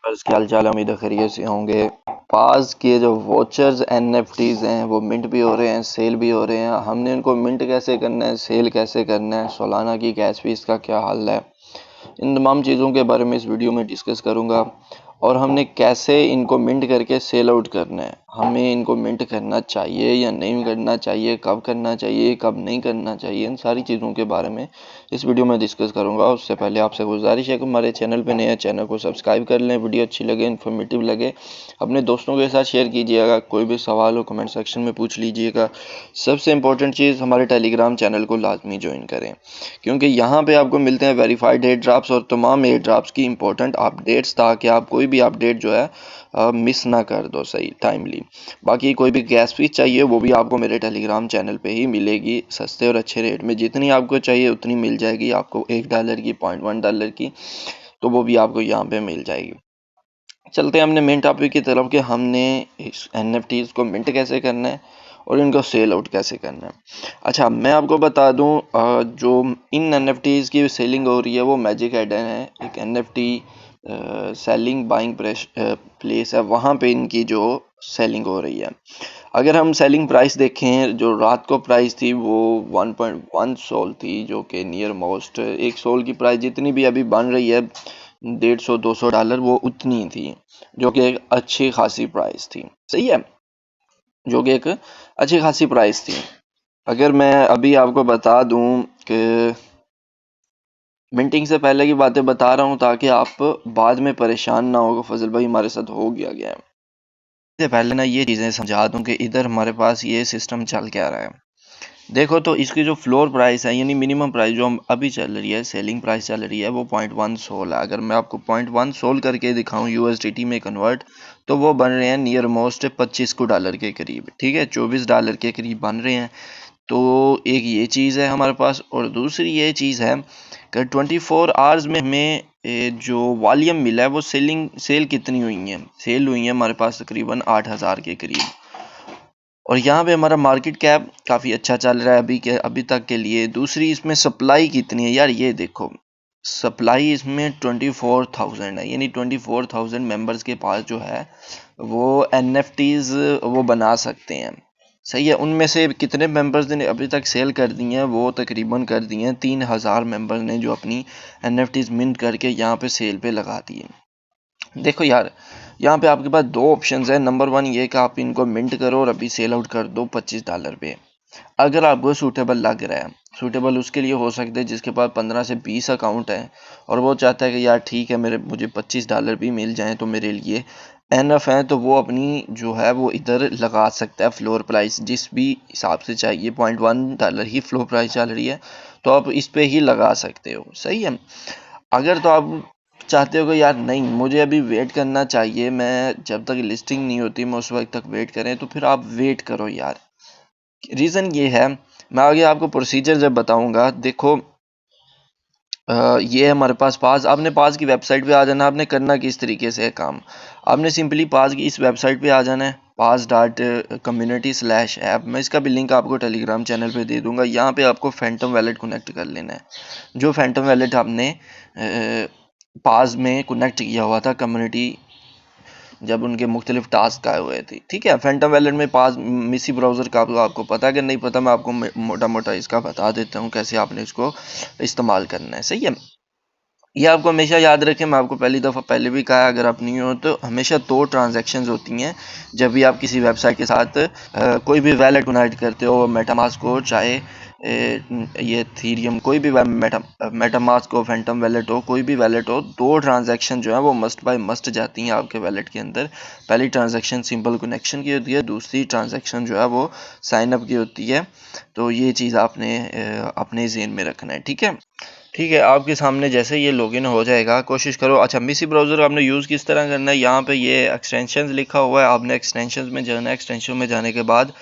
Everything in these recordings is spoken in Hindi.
व्यूअर्स, क्या हाल चाल है। उम्मीद है खैरियत से होंगे। पास के जो वॉचर्स एनएफटीज हैं वो मिंट भी हो रहे हैं, सेल भी हो रहे हैं। हमने इनको मिंट कैसे करना है, सेल कैसे करना है, सोलाना की गैस फीस का क्या हाल है, इन तमाम चीज़ों के बारे में इस वीडियो में डिस्कस करूंगा। और हमने कैसे इनको मिंट करके सेल आउट करना है, हमें इनको मिंट करना चाहिए या नहीं करना चाहिए, कब करना चाहिए कब नहीं करना चाहिए, इन सारी चीज़ों के बारे में इस वीडियो में डिस्कस करूंगा। उससे पहले आपसे गुजारिश है कि हमारे चैनल पे नए हैं, चैनल को सब्सक्राइब कर लें। वीडियो अच्छी लगे, इन्फॉर्मेटिव लगे, अपने दोस्तों के साथ शेयर कीजिएगा। कोई भी सवाल हो कमेंट सेक्शन में पूछ लीजिएगा। सबसे इम्पोर्टेंट चीज़, हमारे टेलीग्राम चैनल को लाजमी ज्वाइन करें, क्योंकि यहाँ पे आपको मिलते हैं वेरीफाइड एयर ड्रॉप्स और तमाम एयर ड्रॉप्स की इंपॉर्टेंट अपडेट्स, ताकि आप कोई भी अपडेट जो है मिस ना कर दो सही टाइमली। बाकी कोई भी गैस फीस चाहिए वो भी आपको मेरे टेलीग्राम चैनल पे ही मिलेगी, सस्ते और अच्छे रेट में। जितनी आपको चाहिए उतनी मिल जाएगी आपको, $1 की, $0.1 की, तो वो भी आपको यहाँ पे मिल जाएगी। चलते हैं अपने मेन टॉपिक की तरफ कि हमने इस एनएफटीज को मिंट कैसे करना है और इनको सेल आउट कैसे करना है। अच्छा, मैं आपको बता दूं, जो इन एनएफटीज की सेलिंग हो रही है वो मैजिक एडन है, एक एनएफटी सेलिंग बाइंग प्लेस है। वहाँ पे इनकी जो सेलिंग हो रही है, अगर हम सेलिंग प्राइस देखें, जो रात को प्राइस थी वो 1.1 सोल थी, जो कि नियर मोस्ट एक सोल की प्राइस जितनी भी अभी बन रही है, $150-200 वो उतनी थी, जो कि एक अच्छी खासी प्राइस थी। सही है, जो कि एक अच्छी खासी प्राइस थी। अगर मैं अभी आपको बता दूं कि मिंटिंग से पहले की बातें बता रहा हूं, ताकि आप बाद में परेशान ना हो, फजल भाई हमारे साथ हो गया है। इससे पहले ना ये चीज़ें समझा दूं कि इधर हमारे पास ये सिस्टम चल क्या रहा है। देखो, तो इसकी जो फ्लोर प्राइस है, यानी मिनिमम प्राइस जो हम अभी चल रही है, सेलिंग प्राइस चल रही है, वो 0.1 सोल है। अगर मैं आपको 0.1 सोल करके दिखाऊं यूएसडीटी में कन्वर्ट, तो वो बन रहे हैं नियर मोस्ट $25 के करीब। ठीक है, $24 के करीब बन रहे हैं। तो एक ये चीज़ है हमारे पास, और दूसरी ये चीज़ है कि 24 आवर्स में हमें जो वॉल्यूम मिला है वो सेल कितनी हुई है। सेल हुई है हमारे पास तकरीबन 8,000 के करीब, और यहाँ पे हमारा मार्केट कैप काफ़ी अच्छा चल रहा है अभी तक के लिए। दूसरी, इसमें सप्लाई कितनी है यार, ये देखो, सप्लाई इसमें 24,000 है, यानी 24,000 मेंबर्स के पास जो है वो एनएफटीज वो बना सकते हैं। सही है, उनमें से कितने मेंबर्स ने अभी तक सेल कर दी हैं, वो तकरीबन कर दी हैं 3,000 मेंबर्स ने, जो अपनी एनएफटीज मिंट करके यहाँ पे सेल पे लगा दी है। देखो यार, यहाँ पे आपके पास दो ऑप्शंस है। नंबर वन ये कि आप इनको मिंट करो और अभी सेल आउट कर दो $25 पे, अगर आपको सूटेबल लग रहा है। सूटेबल उसके लिए हो सकता है जिसके पास 15 से 20 अकाउंट है और वो चाहता है कि यार ठीक है, मुझे $25 भी मिल जाए तो मेरे लिए एनफ है, तो वो अपनी जो है वो इधर लगा सकता है फ्लोर प्राइस जिस भी हिसाब से चाहिए। $0.1 ही फ्लोर प्राइस चल रही है, तो आप इस पे ही लगा सकते हो। सही है। अगर तो आप चाहते हो कि यार नहीं, मुझे अभी वेट करना चाहिए, मैं जब तक लिस्टिंग नहीं होती मैं उस वक्त तक वेट करें, तो फिर आप वेट करो यार। रीज़न ये है, मैं आगे आपको प्रोसीजर जब बताऊंगा। देखो, ये है हमारे पास पास। आपने पास की वेबसाइट पे आ जाना। आपने करना किस तरीके से है काम, आपने सिंपली पास की इस वेबसाइट पे आ जाना है, pass.community/app। मैं इसका भी लिंक आपको टेलीग्राम चैनल पे दे दूंगा। यहाँ पे आपको फैंटम वैलेट कनेक्ट कर लेना है, जो फैंटम वैलेट आपने पास में कनेक्ट किया हुआ था कम्युनिटी, जब उनके मुख्तलिफ टास्क आए हुए थे। ठीक है, फैंटम वैलेट में पास मिसी ब्राउज़र का आपको पता है कि नहीं पता, मैं आपको मोटा मोटा इसका बता देता हूँ कैसे आपने इसको इस्तेमाल करना है। सही है, ये आपको हमेशा याद रखें। मैं आपको पहली दफ़ा पहले भी कहा, अगर आप नहीं हो तो हमेशा 2 ट्रांजैक्शंस होती हैं जब भी आप किसी वेबसाइट के साथ कोई भी वैलेट कनेक्ट करते हो। मेटामास्क हो, चाहे ये थीरियम, कोई भी मेटामास्क हो, फैंटम वैलेट हो, कोई भी वैलेट हो, 2 ट्रांजैक्शन जो है वो मस्ट बाय मस्ट जाती हैं आपके वैलेट के अंदर। पहली ट्रांजैक्शन सिंपल कनेक्शन की होती है, दूसरी ट्रांजैक्शन जो है वो साइन अप की होती है। तो ये चीज़ आपने अपने ज़हन में रखना है। ठीक है। ठीक है, आपके सामने जैसे ये लॉगिन हो जाएगा, कोशिश करो। अच्छा, मिसी ब्राउज़र आपने यूज़ किस तरह करना है, यहाँ पे ये एक्सटेंशंस लिखा हुआ है, आपने एक्सटेंशंस में जाना है। एक्सटेंशन में जाने के बाद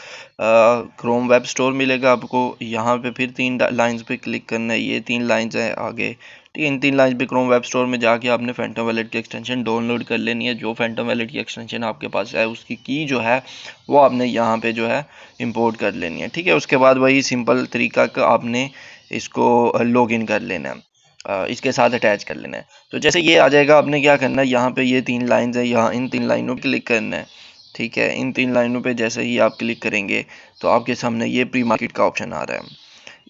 क्रोम वेब स्टोर मिलेगा आपको, यहाँ पे फिर 3 लाइंस पे क्लिक करना है। ये 3 लाइंस है आगे। ठीक है, इन 3 लाइंस पे क्रोम वेब स्टोर में जाके आपने फैंटम वैलेट की एक्सटेंशन डाउनलोड कर लेनी है। जो फैंटम वैलेट की एक्सटेंशन आपके पास है उसकी की जो है वो आपने यहाँ पे जो है इंपोर्ट कर लेनी है। ठीक है, उसके बाद वही सिंपल तरीका का आपने इसको लॉगिन कर लेना है। इसके साथ अटैच कर लेना है। तो जैसे ये आ जाएगा, आपने क्या करना है, यहाँ पे ये 3 लाइंस है, यहाँ इन 3 लाइनों पे क्लिक करना है। ठीक है, इन 3 लाइनों पे जैसे ही आप क्लिक करेंगे तो आपके सामने ये प्री मार्केट का ऑप्शन आ रहा है।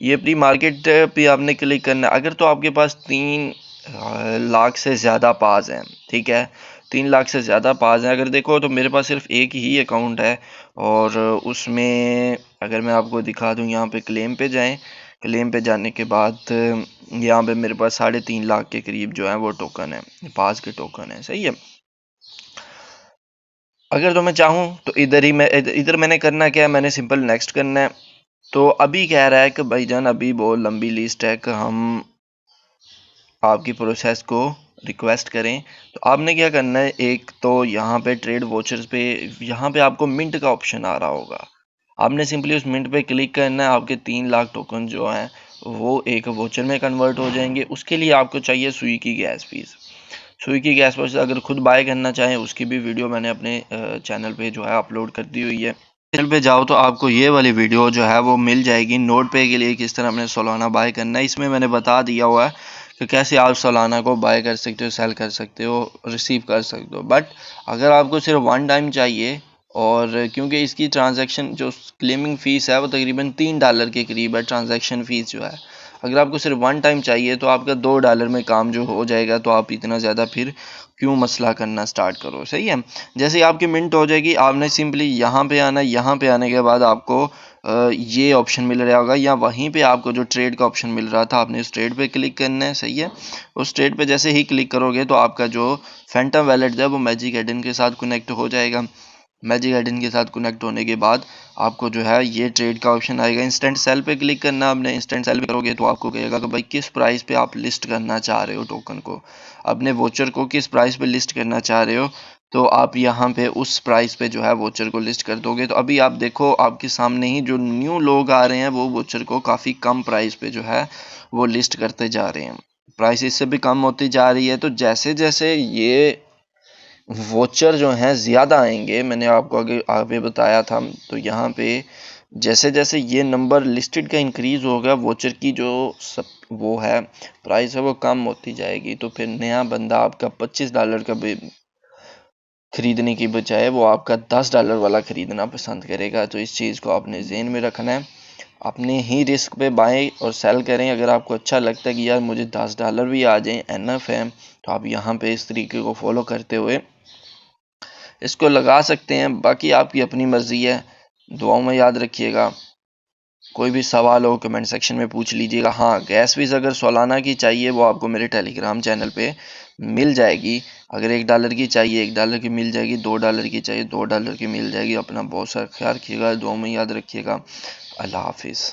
ये प्री मार्केट पे आपने क्लिक करना है। अगर तो आपके पास 3 लाख से ज़्यादा पास हैं, ठीक है, 3 लाख से ज़्यादा पास हैं, अगर देखो तो मेरे पास सिर्फ एक ही अकाउंट है, और उसमें अगर मैं आपको दिखा दूं, यहाँ पे क्लेम पे जाएं। क्लेम पे जाने के बाद यहाँ पे मेरे पास 3.5 लाख के करीब जो है वो टोकन है, पास के टोकन है। सही है। अगर तो मैं चाहूँ तो इधर ही मैं इधर मैंने करना क्या है, मैंने सिंपल नेक्स्ट करना है। तो अभी कह रहा है कि भाईजान अभी बहुत लंबी लिस्ट है कि हम आपकी प्रोसेस को रिक्वेस्ट करें। तो आपने क्या करना है, एक तो यहाँ पे ट्रेड वॉचर्स पे, यहाँ पे आपको मिंट का ऑप्शन आ रहा होगा, आपने सिंपली उस मिंट पे क्लिक करना है। आपके 3 लाख टोकन जो हैं वो एक वोचर में कन्वर्ट हो जाएंगे। उसके लिए आपको चाहिए सुई की गैस फीस। सुई की गैस फीस अगर खुद बाय करना चाहें, उसकी भी वीडियो मैंने अपने चैनल पे जो है अपलोड कर दी हुई है। चैनल पे जाओ तो आपको ये वाली वीडियो जो है वो मिल जाएगी, नोट पे के लिए किस तरह अपने सोलाना बाय करना है। इसमें मैंने बता दिया हुआ है कि कैसे आप सोलाना को बाय कर सकते हो, सेल कर सकते हो, रिसीव कर सकते हो। बट अगर आपको सिर्फ वन टाइम चाहिए, और क्योंकि इसकी ट्रांजैक्शन जो क्लेमिंग फ़ीस है वो तकरीबन $3 के करीब है, ट्रांजैक्शन फ़ीस जो है, अगर आपको सिर्फ वन टाइम चाहिए तो आपका $2 में काम जो हो जाएगा। तो आप इतना ज़्यादा फिर क्यों मसला करना स्टार्ट करो। सही है। जैसे ही आपकी मिंट हो जाएगी, आपने सिंपली यहाँ पे आना है। यहाँ पे आने के बाद आपको ये ऑप्शन मिल रहा होगा, या वहीं पे आपको जो ट्रेड का ऑप्शन मिल रहा था, आपने उस ट्रेड पे क्लिक करना है। सही है। उस ट्रेड पे जैसे ही क्लिक करोगे तो आपका जो फैंटम वैलेट है वो मैजिक एडन के साथ कनेक्ट हो जाएगा। मैजिक एडन के साथ कनेक्ट होने के बाद आपको जो है ये ट्रेड का ऑप्शन आएगा। इंस्टेंट सेल पे क्लिक करना। आपने इंस्टेंट सेल पे करोगे तो आपको कहेगा कि भाई किस प्राइस पे आप लिस्ट करना चाह रहे हो टोकन को, अपने वोचर को किस प्राइस पे लिस्ट करना चाह रहे हो। तो आप यहाँ पे उस प्राइस पे जो है वोचर को लिस्ट कर दोगे। तो अभी आप देखो आपके सामने ही जो न्यू लोग आ रहे हैं वो वोचर को काफ़ी कम प्राइस पे जो है वो लिस्ट करते जा रहे हैं। प्राइस इससे भी कम होती जा रही है। तो जैसे जैसे ये वोचर जो हैं ज़्यादा आएंगे, मैंने आपको आगे बताया था, तो यहाँ पे जैसे जैसे ये नंबर लिस्टेड का इंक्रीज़ होगा, वोचर की जो सब वो है प्राइस है वो कम होती जाएगी। तो फिर नया बंदा आपका $25 का खरीदने की बजाय वो आपका $10 वाला खरीदना पसंद करेगा। तो इस चीज़ को आपने ज़हन में रखना है। अपने ही रिस्क पे बाय और सेल करें। अगर आपको अच्छा लगता है कि यार मुझे $10 भी आ जाएं एनफ है, तो आप यहाँ पे इस तरीके को फॉलो करते हुए इसको लगा सकते हैं। बाकी आपकी अपनी मर्ज़ी है। दुआओं में याद रखिएगा। कोई भी सवाल हो कमेंट सेक्शन में पूछ लीजिएगा। हाँ, गैस फीस अगर सोलाना की चाहिए वो आपको मेरे टेलीग्राम चैनल पे मिल जाएगी। अगर $1 की चाहिए $1 की मिल जाएगी, $2 की चाहिए $2 की मिल जाएगी। अपना बहुत सारा ख्याल रखिएगा, दुआओं में याद रखिएगा। अल्लाह हाफिज़।